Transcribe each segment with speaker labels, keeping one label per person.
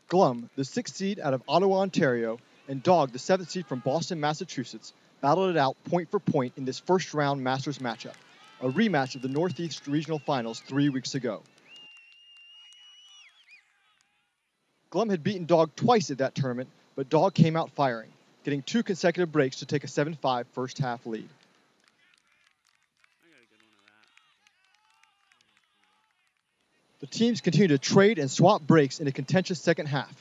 Speaker 1: Glum, the 6th seed out of Ottawa, Ontario, and Dog, the 7th seed from Boston, Massachusetts, battled it out point for point in this first-round Masters matchup, a rematch of the Northeast Regional Finals 3 weeks ago. Glum had beaten Dog twice at that tournament, but Dog came out firing, getting 2 consecutive breaks to take a 7-5 first-half lead. The teams continued to trade and swap breaks in a contentious second half.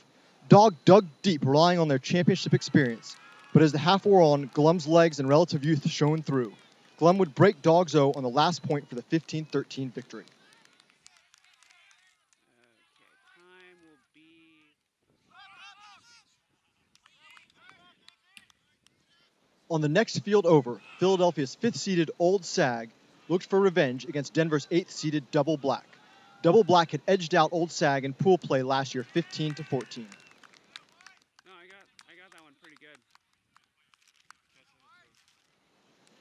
Speaker 1: Dog dug deep, relying on their championship experience, but as the half wore on, Glum's legs and relative youth shone through. Glum would break Dog's O on the last point for the 15-13 victory. On the next field over, Philadelphia's 5th-seeded Old Sag looked for revenge against Denver's 8th-seeded Double Black. Double Black had edged out Old Sag in pool play last year 15-14.
Speaker 2: No, I got that one pretty good.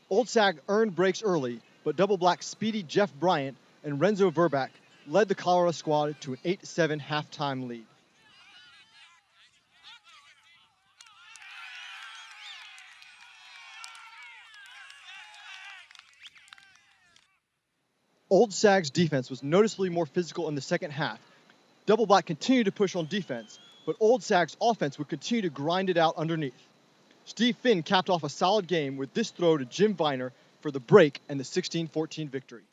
Speaker 1: Old Sag earned breaks early, but Double Black's speedy Jeff Bryant and Renzo Verback led the Colorado squad to an 8-7 halftime lead. Old Sag's defense was noticeably more physical in the second half. Double Black continued to push on defense, but Old Sag's offense would continue to grind it out underneath. Steve Finn capped off a solid game with this throw to Jim Viner for the break and the 16-14 victory.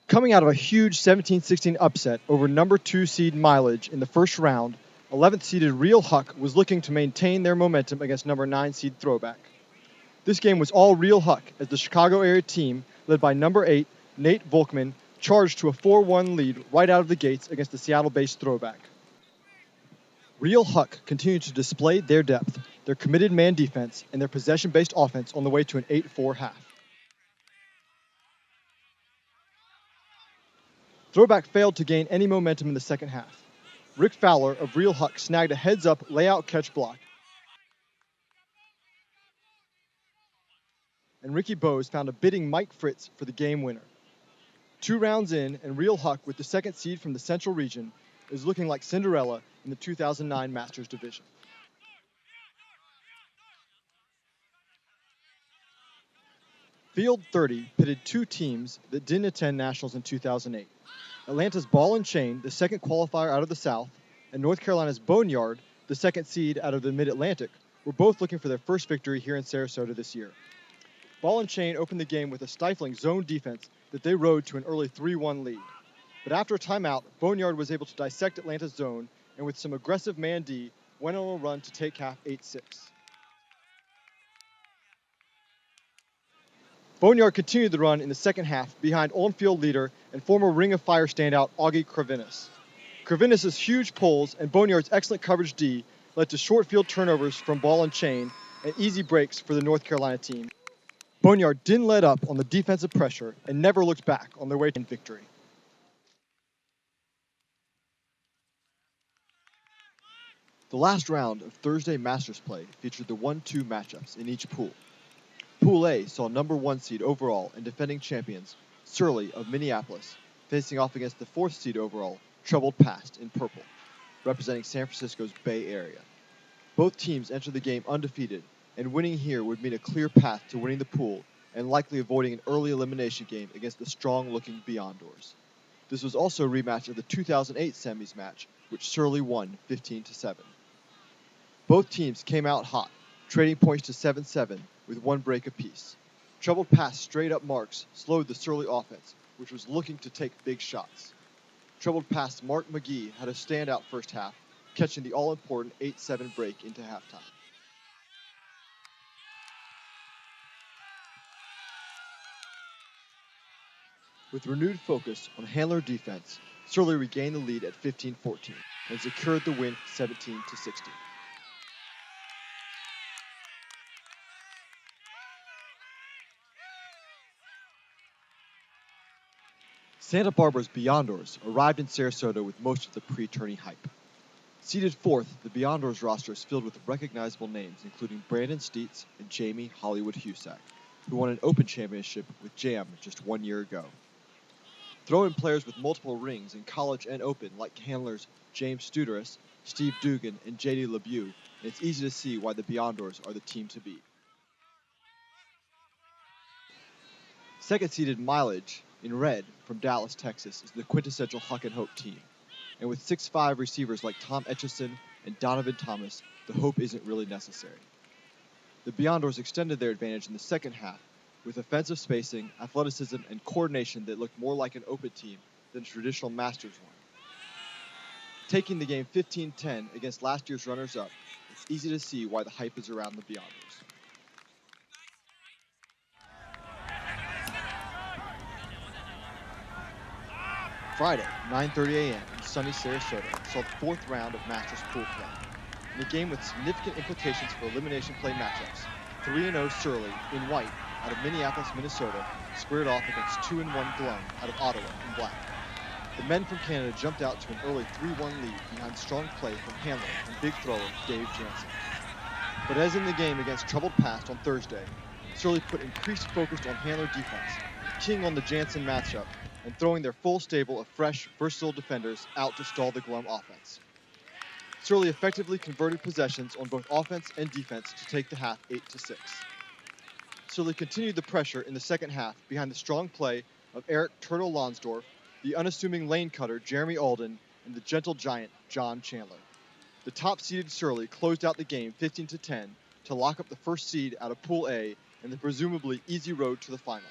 Speaker 1: Coming out of a huge 17-16 upset over number 2 seed Mileage in the first round, 11th seeded Real Huck was looking to maintain their momentum against number 9 seed Throwback. This game was all Real Huck as the Chicago area team, led by number 8 Nate Volkman, charged to a 4-1 lead right out of the gates against the Seattle-based Throwback. Real Huck continued to display their depth, their committed man defense, and their possession-based offense on the way to an 8-4 half. Throwback failed to gain any momentum in the second half. Rick Fowler of Real Huck snagged a heads-up layout catch block, and Ricky Bowes found a bidding Mike Fritz for the game winner. 2 rounds in, and Real Huck, with the 2nd seed from the Central region, is looking like Cinderella in the 2009 Masters division. Field 30 pitted 2 teams that didn't attend Nationals in 2008. Atlanta's Ball and Chain, the 2nd qualifier out of the South, and North Carolina's Boneyard, the 2nd seed out of the Mid-Atlantic, were both looking for their first victory here in Sarasota this year. Ball and Chain opened the game with a stifling zone defense that they rode to an early 3-1 lead. But after a timeout, Boneyard was able to dissect Atlanta's zone, and with some aggressive man D, went on a run to take half 8-6. Boneyard continued the run in the second half behind on-field leader and former Ring of Fire standout Augie Kravinas. Kravinas' huge pulls and Boneyard's excellent coverage D led to short field turnovers from Ball and Chain and easy breaks for the North Carolina team. Boneyard didn't let up on the defensive pressure and never looked back on their way to victory. The last round of Thursday Masters play featured the 1-2 matchups in each pool. Pool A saw number 1 seed overall and defending champions, Surly of Minneapolis, facing off against the 4th seed overall, Troubled Past in purple, representing San Francisco's Bay Area. Both teams entered the game undefeated, and winning here would mean a clear path to winning the pool and likely avoiding an early elimination game against the strong-looking Beyondors. This was also a rematch of the 2008 semis match, which Surly won 15-7. Both teams came out hot, trading points to 7-7 with 1 break apiece. Troubled Past straight-up marks slowed the Surly offense, which was looking to take big shots. Troubled Past Mark McGee had a standout first half, catching the all-important 8-7 break into halftime. With renewed focus on handler defense, Surly regained the lead at 15-14 and secured the win 17-16. Santa Barbara's Beyondors arrived in Sarasota with most of the pre-tourney hype. Seeded fourth, the Beyonders roster is filled with recognizable names, including Brandon Steets and Jamie Hollywood Husak, who won an Open Championship with Jam just 1 year ago. Throw in players with multiple rings in college and Open, like handlers James Studeris, Steve Dugan, and JD LeBeau, and it's easy to see why the Beyonders are the team to beat. Second-seeded Mileage, in red, from Dallas, Texas, is the quintessential Huck and Hope team. And with 6'5" receivers like Tom Etchison and Donovan Thomas, the hope isn't really necessary. The Beyonders extended their advantage in the second half with offensive spacing, athleticism, and coordination that looked more like an Open team than a traditional Masters one. Taking the game 15-10 against last year's runners-up, it's easy to see why the hype is around the Beyonders. Friday, 9:30 a.m. in sunny Sarasota saw the fourth round of Masters pool play. In a game with significant implications for elimination play matchups, 3-0 Surly, in white, out of Minneapolis, Minnesota, squared off against 2-1 Glum out of Ottawa in black. The men from Canada jumped out to an early 3-1 lead behind strong play from handler and big thrower Dave Jansen. But as in the game against Troubled Past on Thursday, Surly put increased focus on handler defense, keying on the Jansen matchup, and throwing their full stable of fresh, versatile defenders out to stall the Glum offense. Surly effectively converted possessions on both offense and defense to take the half 8-6. Surly continued the pressure in the second half behind the strong play of Eric Turtle Lonsdorf, the unassuming lane cutter Jeremy Alden, and the gentle giant John Chandler. The top-seeded Surly closed out the game 15-10 to lock up the first seed out of Pool A and the presumably easy road to the finals.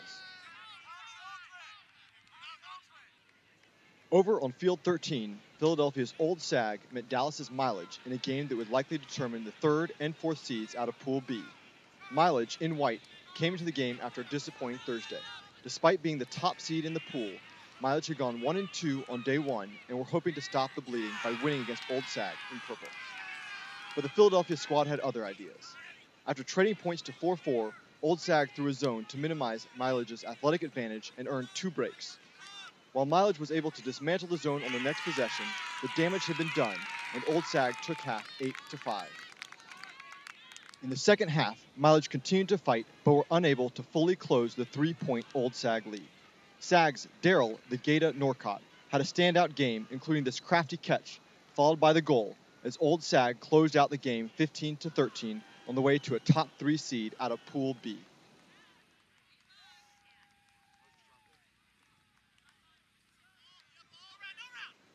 Speaker 1: Over on Field 13, Philadelphia's Old Sag met Dallas's Mileage in a game that would likely determine the third and fourth seeds out of Pool B. Mileage, in white, came into the game after a disappointing Thursday. Despite being the top seed in the pool, Mileage had gone 1-2 on day one and were hoping to stop the bleeding by winning against Old Sag in purple. But the Philadelphia squad had other ideas. After trading points to 4-4, Old Sag threw a zone to minimize Mileage's athletic advantage and earned 2 breaks. While Mileage was able to dismantle the zone on the next possession, the damage had been done, and Old Sag took half 8-5. In the second half, Mileage continued to fight, but were unable to fully close the 3-point Old Sag lead. Sag's Daryl the Gata Norcott had a standout game, including this crafty catch, followed by the goal, as Old Sag closed out the game 15-13 on the way to a top 3 seed out of Pool B.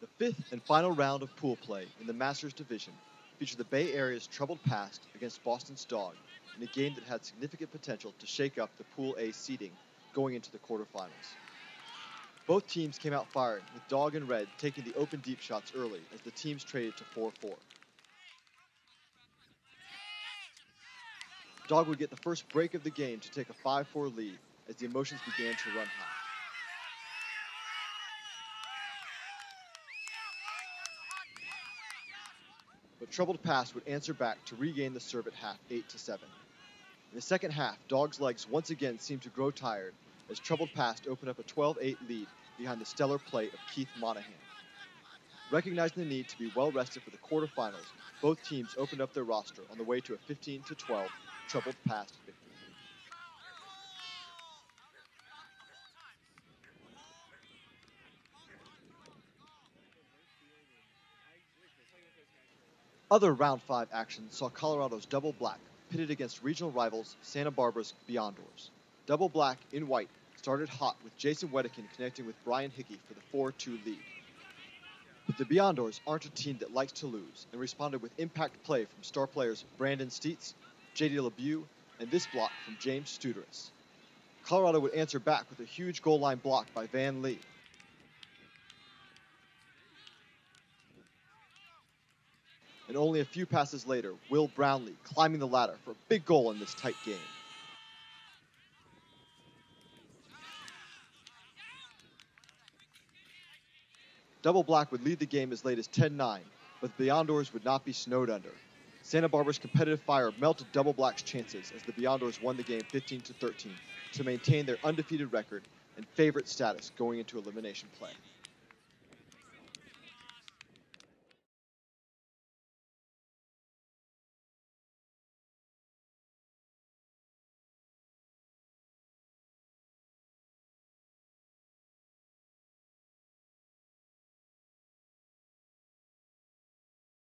Speaker 1: The fifth and final round of pool play in the Masters division featured the Bay Area's Troubled Past against Boston's Dog in a game that had significant potential to shake up the Pool A seeding going into the quarterfinals. Both teams came out firing, with Dog and Red taking the open deep shots early as the teams traded to 4-4. Dog would get the first break of the game to take a 5-4 lead as the emotions began to run high. But Troubled Past would answer back to regain the serve at half 8-7. In the second half, Dog's legs once again seemed to grow tired as Troubled Past opened up a 12-8 lead behind the stellar play of Keith Monahan. Recognizing the need to be well rested for the quarterfinals, both teams opened up their roster on the way to a 15-12 Troubled Past victory. Other Round 5 action saw Colorado's Double Black pitted against regional rivals Santa Barbara's Beyonders. Double Black, in white, started hot with Jason Wedekin connecting with Brian Hickey for the 4-2 lead. But the Beyonders aren't a team that likes to lose and responded with impact play from star players Brandon Steets, JD LeBeau, and this block from James Studeris. Colorado would answer back with a huge goal line block by Van Lee. And only a few passes later, Will Brownlee climbing the ladder for a big goal in this tight game. Double Black would lead the game as late as 10-9, but the Beyonders would not be snowed under. Santa Barbara's competitive fire melted Double Black's chances as the Beyonders won the game 15-13 to maintain their undefeated record and favorite status going into elimination play.